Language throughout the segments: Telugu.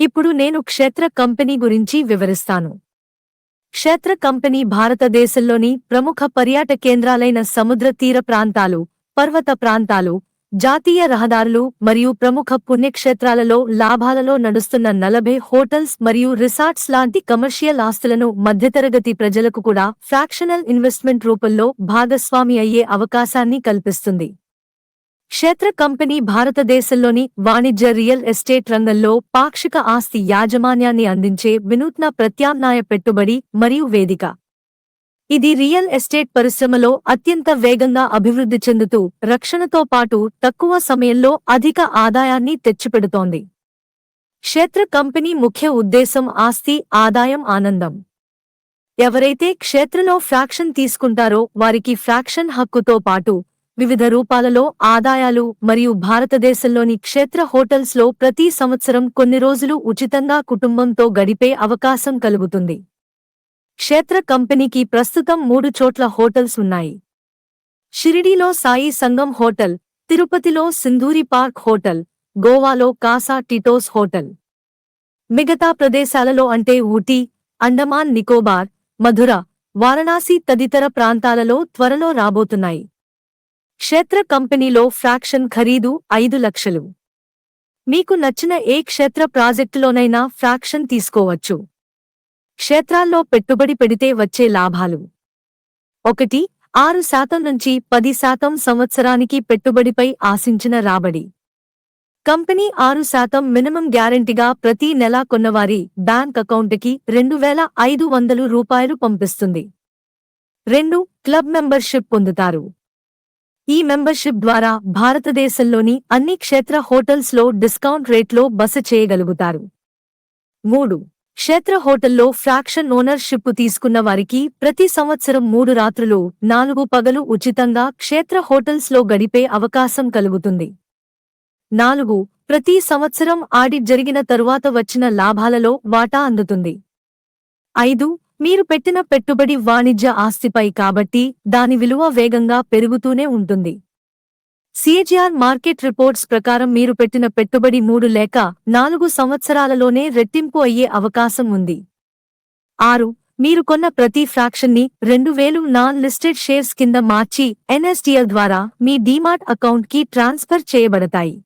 ఇప్పుడు నేను క్షేత్ర కంపెనీ గురించి వివరిస్తాను. క్షేత్ర కంపెనీ భారతదేశంలోని ప్రముఖ పర్యాటక కేంద్రాలైన సముద్ర తీర ప్రాంతాలు, పర్వత ప్రాంతాలు, జాతీయ రహదారులు మరియు ప్రముఖ పుణ్యక్షేత్రాలలో లాభాలలో నడుస్తున్న 40 హోటల్స్ మరియు రిసార్ట్స్ లాంటి కమర్షియల్ ఆస్తులను మధ్యతరగతి ప్రజలకు కూడా ఫ్రాక్షనల్ ఇన్వెస్ట్మెంట్ రూపంలో భాగస్వామి అయ్యే అవకాశాన్ని కల్పిస్తుంది. క్షేత్ర కంపెనీ భారతదేశంలోని వాణిజ్య రియల్ ఎస్టేట్ రంగంలో పాక్షిక ఆస్తి యాజమాన్యాన్ని అందించే వినూత్న ప్రత్యామ్నాయ పెట్టుబడి మరియు వేదిక. ఇది రియల్ ఎస్టేట్ పరిశ్రమలో అత్యంత వేగంగా అభివృద్ధి చెందుతూ రక్షణతో పాటు తక్కువ సమయంలో అధిక ఆదాయాన్ని తెచ్చిపెడుతోంది. క్షేత్ర కంపెనీ ముఖ్య ఉద్దేశం ఆస్తి, ఆదాయం, ఆనందం. ఎవరైతే క్షేత్రలో ఫ్రాక్షన్ తీసుకుంటారో వారికి ఫ్రాక్షన్ హక్కుతో పాటు వివిధ రూపాలలో ఆదాయాలు మరియు భారతదేశంలోని క్షేత్ర హోటల్స్లో ప్రతి సంవత్సరం కొన్ని రోజులు ఉచితంగా కుటుంబంతో గడిపే అవకాశం కలుగుతుంది. క్షేత్ర కంపెనీకి ప్రస్తుతం 3 చోట్ల హోటల్స్ ఉన్నాయి. షిరిడీలో సాయి సంగం హోటల్, తిరుపతిలో సింధూరి పార్క్ హోటల్, గోవాలో కాసా టిటోస్ హోటల్. మిగతా ప్రదేశాలలో అంటే ఊటీ, అండమాన్ నికోబార్, మధుర, వారణాసి తదితర ప్రాంతాలలో త్వరలో రాబోతున్నాయి. క్షేత్ర కంపెనీలో ఫ్రాక్షన్ ఖరీదు 5 లక్షలు. మీకు నచ్చిన ఏ క్షేత్ర ప్రాజెక్టులోనైనా ఫ్రాక్షన్ తీసుకోవచ్చు. క్షేత్రాల్లో పెట్టుబడి పెడితే వచ్చే లాభాలు: 1. 6% నుంచి 10% సంవత్సరానికి పెట్టుబడిపై ఆశించిన రాబడి. కంపెనీ 6% మినిమం గ్యారెంటీగా ప్రతి నెలా కొన్నవారి బ్యాంక్ అకౌంటుకి రూ. 2,500 పంపిస్తుంది. 2. క్లబ్ మెంబర్షిప్ పొందుతారు. ఈ మెంబర్షిప్ ద్వారా భారతదేశంలోని అన్ని క్షేత్ర హోటల్స్లో డిస్కౌంట్ రేట్లో బస చేయగలుగుతారు. 3. క్షేత్ర హోటల్లో ఫ్రాక్షన్ ఓనర్షిప్ తీసుకున్న వారికి ప్రతి సంవత్సరం 3 రాత్రులు 4 పగలు ఉచితంగా క్షేత్ర హోటల్స్లో గడిపే అవకాశం కలుగుతుంది. 4. ప్రతి సంవత్సరం ఆడిట్ జరిగిన తరువాత వచ్చిన లాభాలలో వాటా అందుతుంది. 5. మీరు పెట్టిన పెట్టుబడి వాణిజ్య ఆస్తిపై కాబట్టి దాని విలువ వేగంగా పెరుగుతూనే ఉంటుంది. సిఏజీఆర్ మార్కెట్ రిపోర్ట్స్ ప్రకారం మీరు పెట్టిన పెట్టుబడి 3 లేక 4 సంవత్సరాలలోనే రెట్టింపు అయ్యే అవకాశం ఉంది. 6. మీరు కొన్న ప్రతి ఫ్రాక్షన్ని 2000 నాన్ లిస్టెడ్ షేర్స్ కింద మార్చి ఎన్ఎస్డిఎల్ ద్వారా మీ డీమాట్ అకౌంట్కి ట్రాన్స్ఫర్ చేయబడతాయి.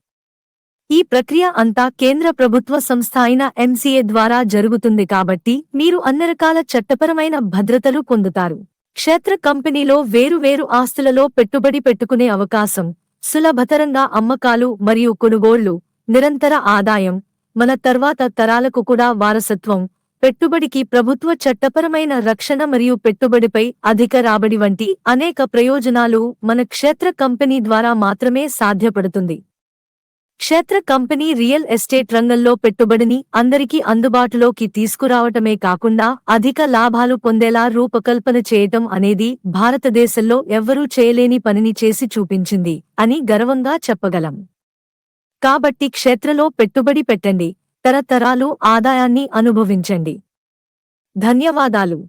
ఈ ప్రక్రియ అంతా కేంద్ర ప్రభుత్వ సంస్థ అయిన ఎంసీఏ ద్వారా జరుగుతుంది కాబట్టి మీరు అన్ని రకాల చట్టపరమైన భద్రతలు పొందుతారు. క్షేత్ర కంపెనీలో వేరు ఆస్తులలో పెట్టుబడి పెట్టుకునే అవకాశం, సులభతరంగా అమ్మకాలు మరియు కొనుగోళ్లు, నిరంతర ఆదాయం, మన తర్వాత తరాలకు కూడా వారసత్వం, పెట్టుబడికి ప్రభుత్వ చట్టపరమైన రక్షణ మరియు పెట్టుబడిపై అధిక రాబడి వంటి అనేక ప్రయోజనాలు మన క్షేత్ర కంపెనీ ద్వారా మాత్రమే సాధ్యపడుతుంది. క్షేత్ర కంపెనీ రియల్ ఎస్టేట్ రంగంలో పెట్టుబడిని అందరికీ అందుబాటులోకి తీసుకురావటమే కాకుండా అధిక లాభాలు పొందేలా రూపకల్పన చేయటం అనేది భారతదేశంలో ఎవ్వరూ చేయలేని పనిని చేసి చూపించింది అని గర్వంగా చెప్పగలం. కాబట్టి క్షేత్రలో పెట్టుబడి పెట్టండి, తరతరాలు ఆదాయాన్ని అనుభవించండి. ధన్యవాదాలు.